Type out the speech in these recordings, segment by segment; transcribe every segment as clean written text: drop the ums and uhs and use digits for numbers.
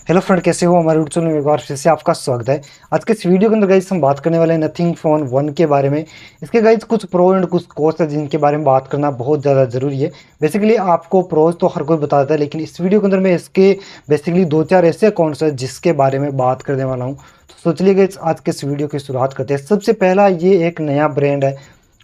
Hello friend, कैसे हो? हमारे यूट्यूब चैनल में एक बार फिर से आपका स्वागत है। आज के इस वीडियो के अंदर गाइस हम बात करने वाले हैं नथिंग फोन 1 के बारे में। इसके गाइस कुछ प्रो एंड कुछ कॉन्स है जिनके बारे में बात करना बहुत ज़्यादा ज़रूरी है। बेसिकली आपको प्रोज तो हर कोई बताता है, लेकिन इस वीडियो के अंदर मैं इसके बेसिकली दो चार ऐसे कॉन्स है जिसके बारे में बात करने वाला हूँ। तो सोच लिए गाइस आज के इस वीडियो की शुरुआत करते हैं। सबसे पहला, ये एक नया ब्रांड है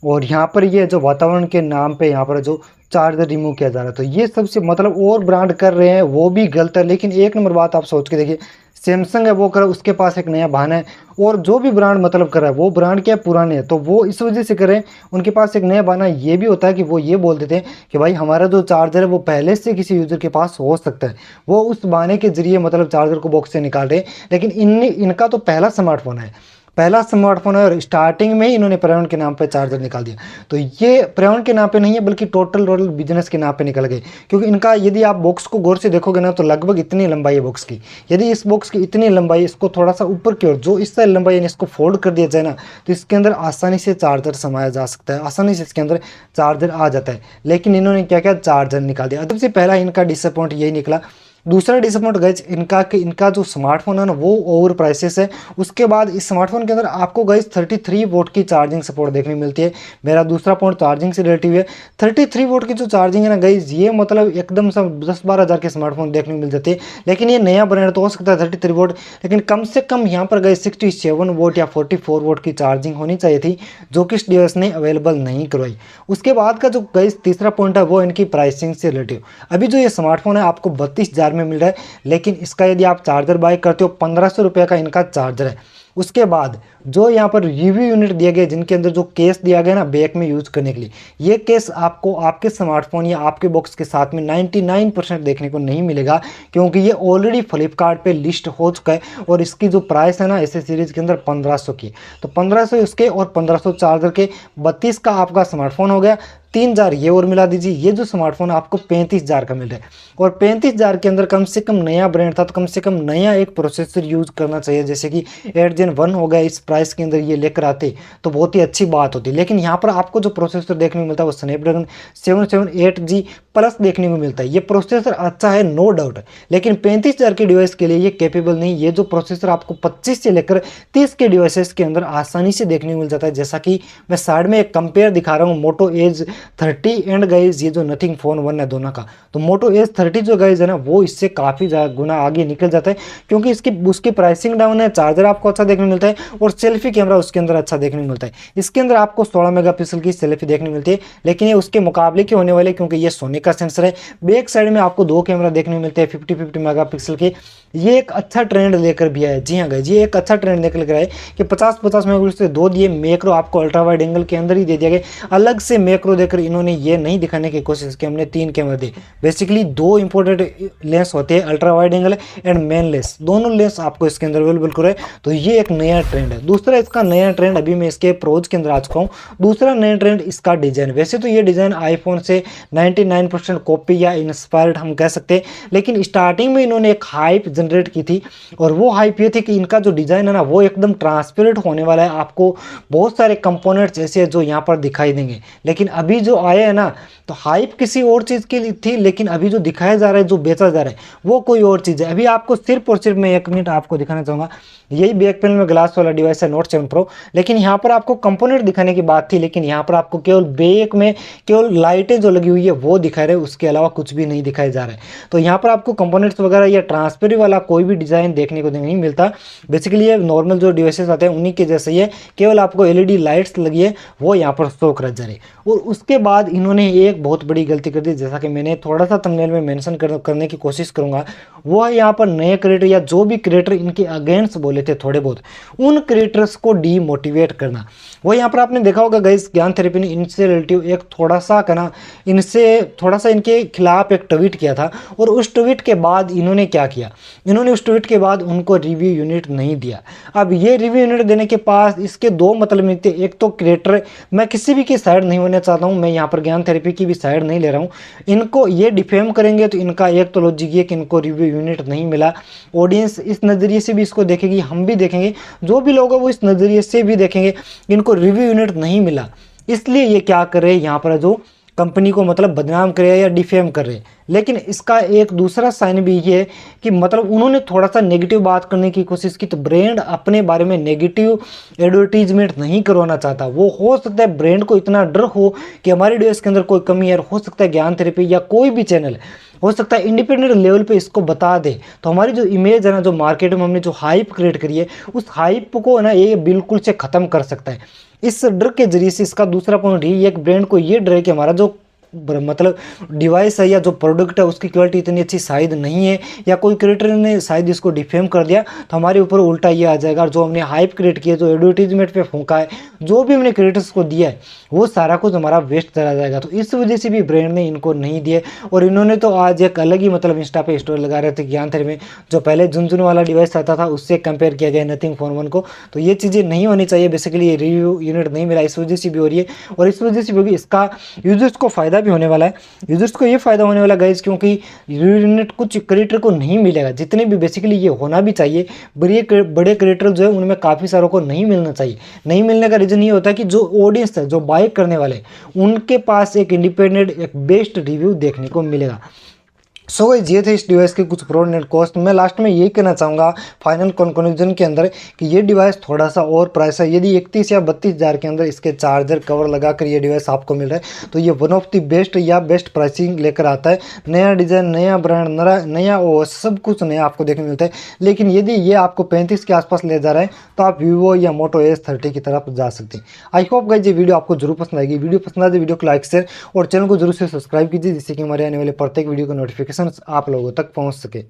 और यहाँ पर ये जो वातावरण के नाम पे यहाँ पर जो चार्जर रिमूव किया जा रहा है, तो ये सबसे मतलब और ब्रांड कर रहे हैं वो भी गलत है। लेकिन एक नंबर बात आप सोच के देखिए, सैमसंग है वो कर, उसके पास एक नया बहाना है। और जो भी ब्रांड मतलब कर रहा है वो ब्रांड क्या है, पुराने हैं, तो वो इस वजह से कर रहे हैं। उनके पास एक नया बहाना ये भी होता है कि वो ये बोल देते हैं कि भाई हमारा जो चार्जर है वो पहले से किसी यूजर के पास हो सकता है। वो उस बहाने के जरिए मतलब चार्जर को बॉक्स से निकाल रहे हैं। लेकिन इनका तो पहला स्मार्टफोन है, पहला स्मार्टफोन है, और स्टार्टिंग में ही इन्होंने पर्यावरण के नाम पे चार्जर निकाल दिया। तो ये पर्यावरण के नाम पे नहीं है बल्कि टोटल बिजनेस के नाम पे निकल गए। क्योंकि इनका यदि आप बॉक्स को गौर से देखोगे ना, तो लगभग इतनी लंबाई है बॉक्स की। यदि इस बॉक्स की इतनी लंबाई, इसको थोड़ा सा ऊपर की ओर जो इससे लंबाई है इसको फोल्ड कर दिया जाए ना, तो इसके अंदर आसानी से चार्जर समाया जा सकता है, आसानी से इसके अंदर चार्जर आ जाता है। लेकिन इन्होंने क्या किया, चार्जर निकाल दिया। सबसे पहला इनका डिसअपॉइंट यही निकला। दूसरा डिसअपॉइंट गाइज इनका कि इनका जो स्मार्टफोन है ना वो ओवर प्राइसेस है। उसके बाद इस स्मार्टफोन के अंदर आपको गाइज 33 वोट की चार्जिंग सपोर्ट देखने मिलती है। मेरा दूसरा पॉइंट चार्जिंग से रिलेटिव है। 33 वोट की जो चार्जिंग है ना गाइज, ये मतलब एकदम से 10-12 हज़ार के स्मार्टफोन देखने को मिल जाते हैं। लेकिन ये नया ब्रांड तो हो सकता है 33 वोट, लेकिन कम से कम यहाँ पर गाइज 67 वोट या 44 वोट की चार्जिंग होनी चाहिए थी, जो कि इस डिवाइस ने अवेलेबल नहीं करवाई। उसके बाद का जो गाइज तीसरा पॉइंट है वो इनकी प्राइसिंग से रिलेटिव। अभी जो ये स्मार्टफोन है आपको 32,000 में मिल रहा है, लेकिन इसका यदि आप चार्जर बाय करते हो 1500 रुपये का इनका चार्जर है। उसके बाद जो यहाँ पर रिव्यू यूनिट दिए गए, जिनके अंदर जो केस दिया गया ना बैक में यूज करने के लिए, ये केस आपको आपके स्मार्टफोन या आपके बॉक्स के साथ में 99% देखने को नहीं मिलेगा, क्योंकि ये ऑलरेडी फ्लिपकार्ट पे लिस्ट हो चुका है। और इसकी जो प्राइस है ना ऐसे सीरीज के अंदर 1500 की, तो 1500 उसके और 1500 चार्जर के, 32 का आपका स्मार्टफोन हो गया। 3000 ये और मिला दीजिए, ये जो स्मार्टफोन आपको 35,000 का मिल रहा है। और 35,000 के अंदर कम से कम नया ब्रांड था, तो कम से कम नया एक प्रोसेसर यूज करना चाहिए, जैसे कि 8 Gen 1 हो गया। इस प्राइस के अंदर ये लेकर आते तो बहुत ही अच्छी बात होती। लेकिन यहाँ पर आपको जो प्रोसेसर देखने को मिलता है वो स्नैपड्रैगन 778G प्लस देखने को मिलता है। ये प्रोसेसर अच्छा है, नो डाउट है, लेकिन 35,000 के डिवाइस के लिए ये कैपेबल नहीं। ये जो प्रोसेसर आपको 25 से लेकर 30 के डिवाइसेस के अंदर आसानी से देखने को मिल जाता है। जैसा कि मैं साइड में एक कंपेयर दिखा रहा हूँ, मोटो एज 30 एंड गाइज ये जो नथिंग फोन 1 है दोनों का, तो मोटो एज 30 जो गाइज है ना वो इससे काफ़ी गुना आगे निकल जाता है, क्योंकि इसकी उसकी प्राइसिंग डाउन है, चार्जर आपको अच्छा देखने को मिलता है, और सेल्फी कैमरा उसके अंदर अच्छा देखने को मिलता है। इसके अंदर आपको 16 मेगापिक्सल की सेल्फी देखने को मिलती है, लेकिन ये उसके मुकाबले के होने वाले, क्योंकि ये सोनी का सेंसर है। बैक साइड में आपको 2 कैमरा देखने को मिलते हैं 50-50 मेगापिक्सल के। ये एक अच्छा ट्रेंड लेकर भी आया। जी हाँ गाइज, ये एक अच्छा ट्रेंड लेकर के आए कि 50-50 मेगापिक्सल से 2 दिए, मैक्रो आपको अल्ट्रा वाइड एंगल के अंदर ही दे दिया गया। अलग से मैक्रो देकर इन्होंने ये नहीं दिखाने की कोशिश की हमने 3 कैमरा दे। बेसिकली 2 इंपोर्टेंट लेंस होते हैं, ultra wide angle and main lens, दोनों लेंस आपको इसके अंदर अवेलेबल कराए। तो ये एक नया ट्रेंड है। दूसरा इसका नया ट्रेंड, अभी मैं इसके प्रोज के अंदर आ चुका हूँ। दूसरा नया ट्रेंड इसका डिजाइन। वैसे तो ये डिजाइन आईफोन से 99% कॉपी या इंस्पायर्ड हम कह सकते हैं, लेकिन स्टार्टिंग में इन्होंने एक हाइप जनरेट की थी, और वो हाइप ये थी कि इनका जो डिजाइन है ना वो एकदम ट्रांसपेरेंट होने वाला है। आपको बहुत सारे कंपोनेंट्स ऐसे जो यहाँ पर दिखाई देंगे। लेकिन अभी जो आए हैं ना, तो हाइप किसी और चीज़ की थी, लेकिन अभी जो दिखाया जा रहा है, जो बेचा जा रहा है, वो कोई और चीज़ है। अभी आपको सिर्फ और सिर्फ मैं 1 मिनट आपको दिखाना चाहूँगा। यही बैक पैनल में ग्लास वाला डिवाइस है नोट 7 प्रो, लेकिन यहाँ पर आपको कंपोनेंट दिखाने की बात थी, लेकिन यहाँ पर आपको केवल बैक में केवल लाइटें जो लगी हुई है वो दिखा रहे हैं, उसके अलावा कुछ भी नहीं दिखाया जा रहा है। तो यहाँ पर आपको कंपोनेंट्स वगैरह या ट्रांसपेरेंट वाला कोई भी डिज़ाइन देखने को नहीं मिलता। बेसिकली ये नॉर्मल जो डिवाइसेस आते हैं उन्हीं के जैसे ही है, केवल आपको एलईडी लाइट्स लगी है वो यहाँ पर शो कर जा रही है। और उसके बाद इन्होंने एक बहुत बड़ी गलती कर दी, जैसा कि मैंने थोड़ा सा थंबनेल में मेंशन करने की कोशिश करूँगा, वो है यहाँ पर नए क्रिएटर या जो भी क्रिएटर इनके अगेंस्ट बोले थे थोड़े बहुत, उन क्रिएटर्स को डीमोटिवेट करना। वो यहाँ पर आपने देखा होगा गाइस, ज्ञान थेरेपी ने इनसे रिलेटिव एक थोड़ा सा कहना, इनसे थोड़ा सा इनके खिलाफ एक ट्वीट किया था, और उस ट्वीट के बाद इन्होंने क्या किया, इन्होंने उस ट्वीट के बाद उनको रिव्यू यूनिट नहीं दिया। अब ये रिव्यू यूनिट देने के पास इसके 2 मतलब मिलते, एक तो क्रिएटर, मैं किसी भी की साइड नहीं होना चाहता हूँ, मैं यहाँ पर ज्ञान थेरेपी की भी साइड नहीं ले रहा हूँ। इनको ये डिफेम करेंगे तो इनका एक तो लॉजिक ये कि इनको रिव्यू यूनिट नहीं मिला। ऑडियंस इस नज़रिए से भी इसको देखेगी, हम भी देखेंगे, जो भी लोग हैं वो इस नज़रिए से भी देखेंगे, इनको रिव्यू यूनिट नहीं मिला। इसलिए ये क्या कर रहे हैं, यहाँ पर जो कंपनी को मतलब बदनाम कर रहे हैं या डिफेम कर रहे हैं। लेकिन इसका एक दूसरा साइन भी ये है कि मतलब उन्होंने थोड़ा सा नेगेटिव बात करने की कोशिश की, तो ब्रांड अपने बारे में नेगेटिव एडवर्टीजमेंट नहीं करवाना चाहता। वो हो सकता है ब्रांड को इतना डर हो कि हमारे डिवाइस के अंदर कोई कमी है, हो सकता है ज्ञान थेरेपी या कोई भी चैनल हो सकता है इंडिपेंडेंट लेवल पे इसको बता दे, तो हमारी जो इमेज है ना, जो मार्केट में हमने जो हाइप क्रिएट करी है, उस हाइप को ना ये बिल्कुल से ख़त्म कर सकता है। इस डर के जरिए से इसका दूसरा पॉइंट ये, एक ब्रांड को ये डर है कि हमारा जो मतलब डिवाइस है या जो प्रोडक्ट है उसकी क्वालिटी इतनी अच्छी शायद नहीं है, या कोई क्रिएटर ने शायद इसको डिफेम कर दिया, तो हमारे ऊपर उल्टा ये आ जाएगा। और जो हमने हाइप क्रिएट किया, जो एडवर्टीजमेंट पे फूंका है, जो भी हमने क्रिएटर्स को दिया है, वो सारा कुछ हमारा वेस्ट चला जाएगा। तो इस वजह से भी ब्रांड ने इनको नहीं दिए। और इन्होंने तो आज एक अलग ही मतलब इंस्टा पे स्टोरी लगा रहे थे ज्ञान थेरेपी में जो पहले झुनझुन वाला डिवाइस आता था उससे कंपेयर किया गया नथिंग फोन 1 को। तो ये चीज़ें नहीं होनी चाहिए। बेसिकली ये रिव्यू यूनिट नहीं मिला, इस वजह से भी हो रही है। और इस वजह से भी होगी, इसका यूजर्स को फ़ायदा भी होने वाला है। यूजर्स को ये फ़ायदा होने वाला गाइज, क्योंकि यूनिट कुछ क्रिएटर को नहीं मिलेगा, जितने भी बेसिकली ये होना भी चाहिए। बड़े क्रिएटर जो है उनमें काफ़ी सारों को नहीं मिलना चाहिए। नहीं मिलने का रीज़न ये होता है कि जो ऑडियंस है, जो बाय करने वाले, उनके पास एक इंडिपेंडेंट एक बेस्ट रिव्यू देखने को मिलेगा। सो गाइस ये थे इस डिवाइस के कुछ प्रो एंड कॉस्ट। मैं लास्ट में यही कहना चाहूँगा फाइनल कंक्लूजन के अंदर कि ये डिवाइस थोड़ा सा और प्राइस है। यदि 31 या 32 हज़ार के अंदर इसके चार्जर कवर लगाकर ये डिवाइस आपको मिल रहा है, तो ये वन ऑफ द बेस्ट या बेस्ट प्राइसिंग लेकर आता है। नया डिज़ाइन, नया ब्रांड, नया ओएस, सब कुछ नया आपको देखने मिलता है। लेकिन यदि ये आपको 35 के आसपास ले जा रहा है, तो आप वीवो या मोटो S30 की तरफ जा सकते हैं। आई होप गाइस ये वीडियो आपको जरूर पसंद आएगी। वीडियो पसंद आए तो वीडियो को लाइक, शेयर और चैनल को जरूर से सब्सक्राइब कीजिए, जिससे कि हमारे आने वाले प्रत्येक वीडियो का नोटिफिकेशन आप लोगों तक पहुंच सके।